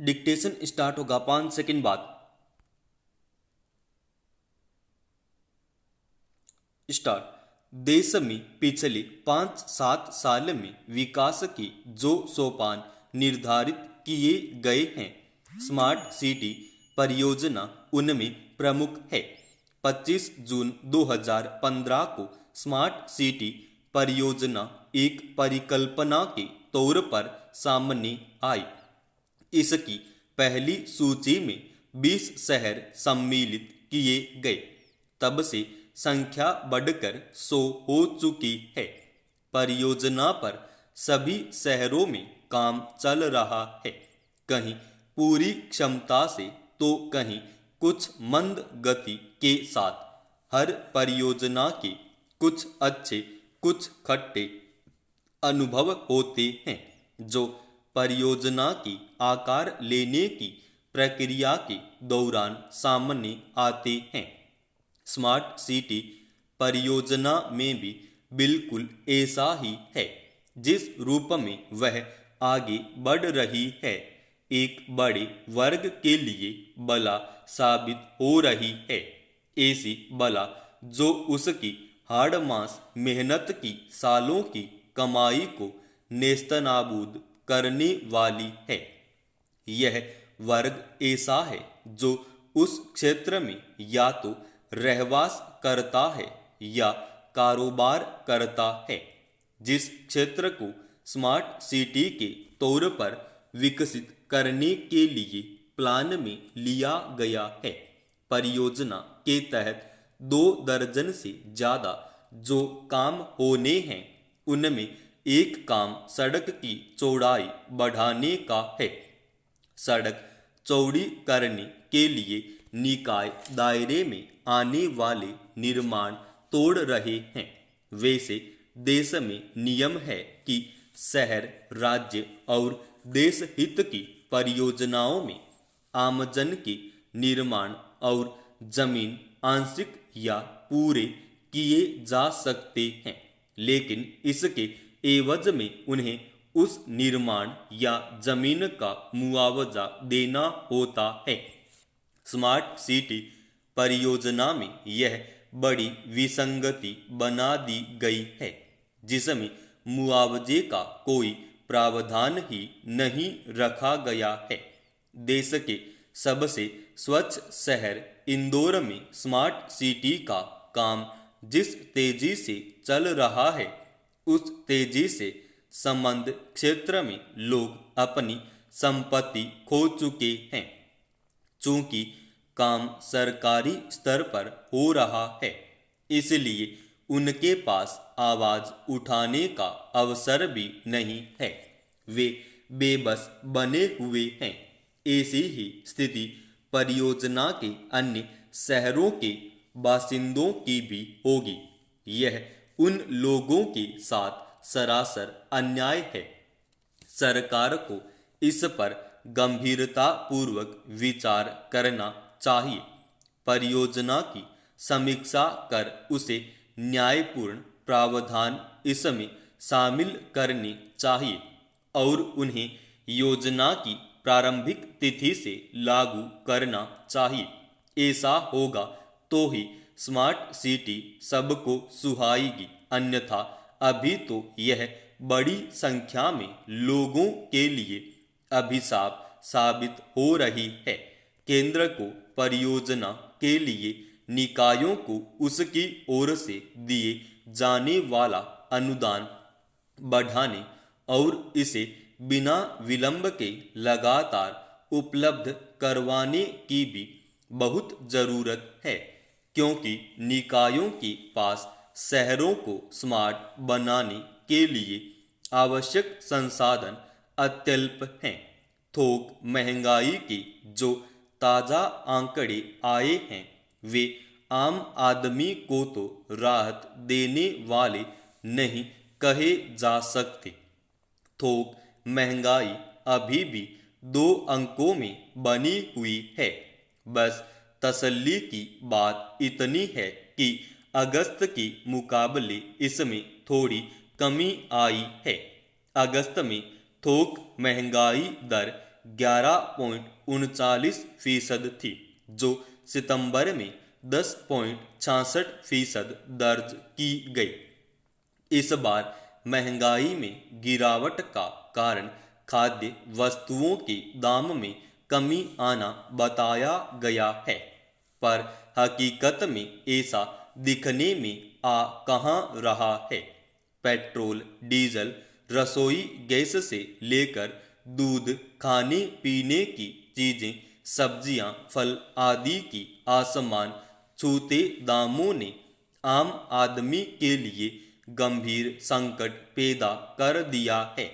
Dictation start होगा 5 second बाद। Start. देश में पिछले 5-7 साल में विकास के जो सोपान निर्धारित किए गए हैं, स्मार्ट सिटी परियोजना उनमें प्रमुख है। 25 जून 2015 को स्मार्ट सिटी परियोजना एक परिकल्पना के तौर पर सामने आई। इसकी पहली सूची में 20 शहर सम्मिलित किए गए। तब से संख्या बढ़कर 100 हो चुकी है। परियोजना पर सभी शहरों में काम चल रहा है, कहीं पूरी क्षमता से तो कहीं कुछ मंद गति के साथ। हर परियोजना के कुछ अच्छे कुछ खट्टे अनुभव होते हैं जो परियोजना की आकार लेने की प्रक्रिया के दौरान सामने आते हैं। स्मार्ट सिटी परियोजना में भी बिल्कुल ऐसा ही है। जिस रूप में वह आगे बढ़ रही है, एक बड़े वर्ग के लिए बला साबित हो रही है। ऐसी बला जो उसकी हाड़-मांस मेहनत की सालों की कमाई को नेस्तनाबूद करने वाली है। यह वर्ग ऐसा है जो उस क्षेत्र में या तो रहवास करता है या कारोबार करता है। जिस क्षेत्र को स्मार्ट सिटी के तौर पर विकसित करने के लिए प्लान में लिया गया है। परियोजना के तहत 2 दर्जन से ज़्यादा जो काम होने हैं, उनमें एक काम सड़क की चौड़ाई बढ़ाने का है। सड़क चौड़ी करने के लिए निकाय दायरे में आने वाले निर्माण तोड़ रहे हैं। वैसे देश में नियम है कि शहर, राज्य और देश हित की परियोजनाओं में आमजन के निर्माण और जमीन आंशिक या पूरे किए जा सकते हैं, लेकिन इसके एवज में उन्हें उस निर्माण या जमीन का मुआवजा देना होता है। स्मार्ट सिटी परियोजना में यह बड़ी विसंगति बना दी गई है, जिसमें मुआवजे का कोई प्रावधान ही नहीं रखा गया है। देश के सबसे स्वच्छ शहर इंदौर में स्मार्ट सिटी का काम जिस तेजी से चल रहा है, उस तेजी से संबद्ध क्षेत्र में लोग अपनी संपत्ति खो चुके हैं। चूंकि काम सरकारी स्तर पर हो रहा है, इसलिए उनके पास आवाज उठाने का अवसर भी नहीं है। वे बेबस बने हुए हैं। ऐसी ही स्थिति परियोजना के अन्य शहरों के बासिंदों की भी होगी। यह उन लोगों के साथ सरासर अन्याय है। सरकार को इस पर गंभीरता पूर्वक विचार करना चाहिए। परियोजना की समीक्षा कर उसे न्यायपूर्ण प्रावधान इसमें शामिल करने चाहिए और उन्हें योजना की प्रारंभिक तिथि से लागू करना चाहिए। ऐसा होगा तो ही स्मार्ट सिटी सबको सुहाएगी, अन्यथा अभी तो यह बड़ी संख्या में लोगों के लिए अभिशाप साबित हो रही है। केंद्र को परियोजना के लिए निकायों को उसकी ओर से दिए जाने वाला अनुदान बढ़ाने और इसे बिना विलंब के लगातार उपलब्ध करवाने की भी बहुत जरूरत है, क्योंकि निकायों के पास शहरों को स्मार्ट बनाने के लिए आवश्यक संसाधन अत्यल्प हैं। थोक महंगाई के जो ताज़ा आंकड़े आए हैं, वे आम आदमी को तो राहत देने वाले नहीं कहे जा सकते। थोक महंगाई अभी भी 2 अंकों में बनी हुई है। बस तसल्ली की बात इतनी है कि अगस्त के मुकाबले इसमें थोड़ी कमी आई है। अगस्त में थोक महंगाई दर 11.39% थी, जो सितंबर में 10.66% दर्ज की गई। इस बार महंगाई में गिरावट का कारण खाद्य वस्तुओं के दाम में कमी आना बताया गया है, पर हकीकत में ऐसा दिखने में आ कहाँ रहा है। पेट्रोल, डीजल, रसोई गैस से लेकर दूध, खाने पीने की चीजें, सब्जियां, फल आदि की आसमान छूते दामों ने आम आदमी के लिए गंभीर संकट पैदा कर दिया है।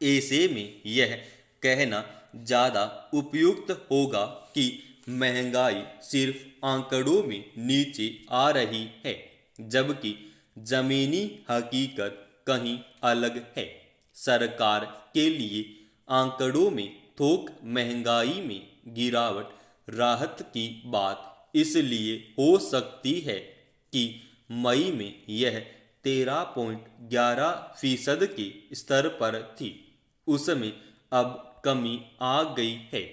ऐसे में यह कहना ज़्यादा उपयुक्त होगा कि महंगाई सिर्फ आंकड़ों में नीचे आ रही है, जबकि जमीनी हकीकत कहीं अलग है। सरकार के लिए आंकड़ों में थोक महंगाई में गिरावट राहत की बात इसलिए हो सकती है कि मई में यह 13.11% के स्तर पर थी, उसमें अब कमी आ गई है।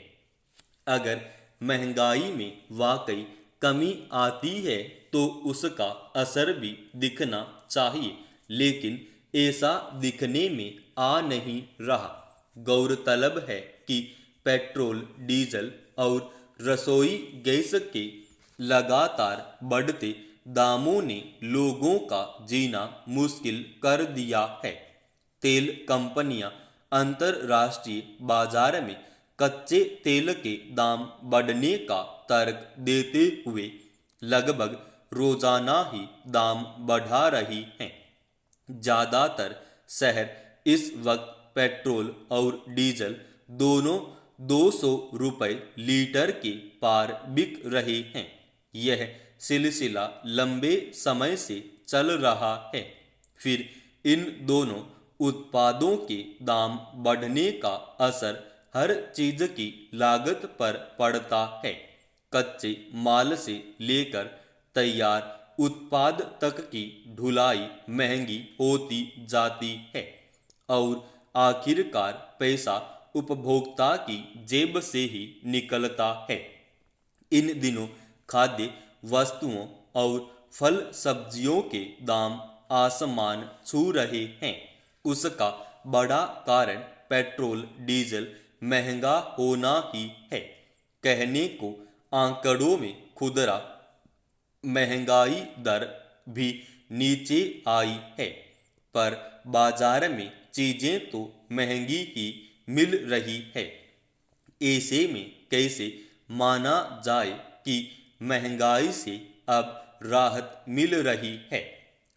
अगर महंगाई में वाकई कमी आती है तो उसका असर भी दिखना चाहिए, लेकिन ऐसा दिखने में आ नहीं रहा। गौरतलब है कि पेट्रोल, डीजल और रसोई गैस के लगातार बढ़ते दामों ने लोगों का जीना मुश्किल कर दिया है। तेल कंपनियां अंतर्राष्ट्रीय बाजार में कच्चे तेल के दाम बढ़ने का तर्क देते हुए लगभग रोजाना ही दाम बढ़ा रही हैं। ज़्यादातर शहर इस वक्त पेट्रोल और डीजल दोनों 200 रुपये लीटर के पार बिक रहे हैं। यह सिलसिला लंबे समय से चल रहा है। फिर इन दोनों उत्पादों के दाम बढ़ने का असर हर चीज की लागत पर पड़ता है। कच्चे माल से लेकर तैयार उत्पाद तक की ढुलाई महंगी होती जाती है और आखिरकार पैसा उपभोक्ता की जेब से ही निकलता है। इन दिनों खाद्य वस्तुओं और फल सब्जियों के दाम आसमान छू रहे हैं। उसका बड़ा कारण पेट्रोल, डीजल महंगा होना ही है। कहने को आंकड़ों में खुदरा महंगाई दर भी नीचे आई है, पर बाजार में चीजें तो महंगी ही मिल रही है। ऐसे में कैसे माना जाए कि महंगाई से अब राहत मिल रही है।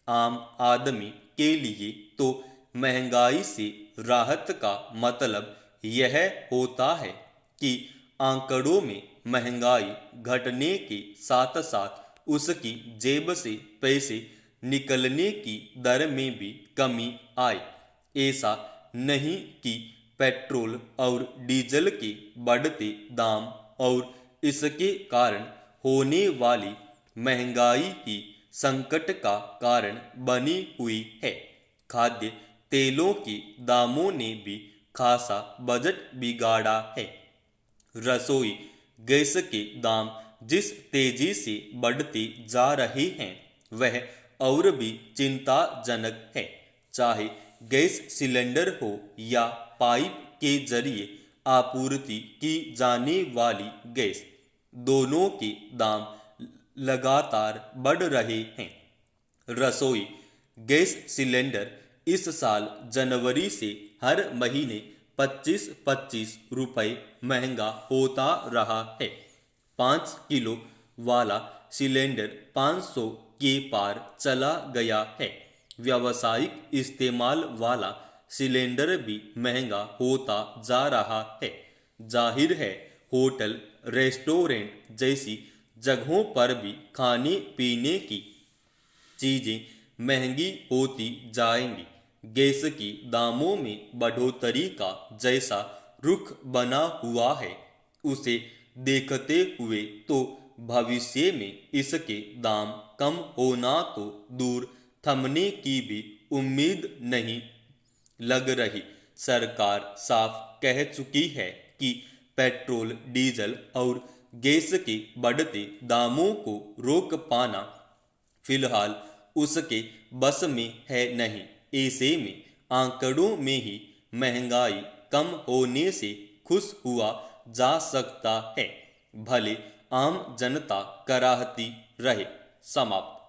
आम आदमी के लिए तो महंगाई से राहत का मतलब यह होता है कि आंकड़ों में महंगाई घटने के साथ साथ उसकी जेब से पैसे निकलने की दर में भी कमी आए। ऐसा नहीं कि पेट्रोल और डीजल के बढ़ते दाम और इसके कारण होने वाली महंगाई ही संकट का कारण बनी हुई है। खाद्य तेलों के दामों ने भी खासा बजट बिगाड़ा है। रसोई गैस के दाम जिस तेजी से बढ़ते जा रहे हैं वह और भी चिंताजनक है। चाहे गैस सिलेंडर हो या पाइप के जरिए आपूर्ति की जाने वाली गैस, दोनों के दाम लगातार बढ़ रहे हैं। रसोई गैस सिलेंडर इस साल जनवरी से हर महीने 25-25 रुपये महंगा होता रहा है। 5 किलो वाला सिलेंडर 500 के पार चला गया है। व्यावसायिक इस्तेमाल वाला सिलेंडर भी महंगा होता जा रहा है। जाहिर है होटल, रेस्टोरेंट जैसी जगहों पर भी खाने पीने की चीजें महंगी होती जाएंगी। गैस की दामों में बढ़ोतरी का जैसा रुख बना हुआ है, उसे देखते हुए तो भविष्य में इसके दाम कम होना तो दूर थमने की भी उम्मीद नहीं लग रही। सरकार साफ कह चुकी है कि पेट्रोल, डीजल और गैस के बढ़ते दामों को रोक पाना फिलहाल उसके बस में है नहीं। ऐसे में आंकड़ों में ही महंगाई कम होने से खुश हुआ जा सकता है, भले आम जनता कराहती रहे। समाप्त।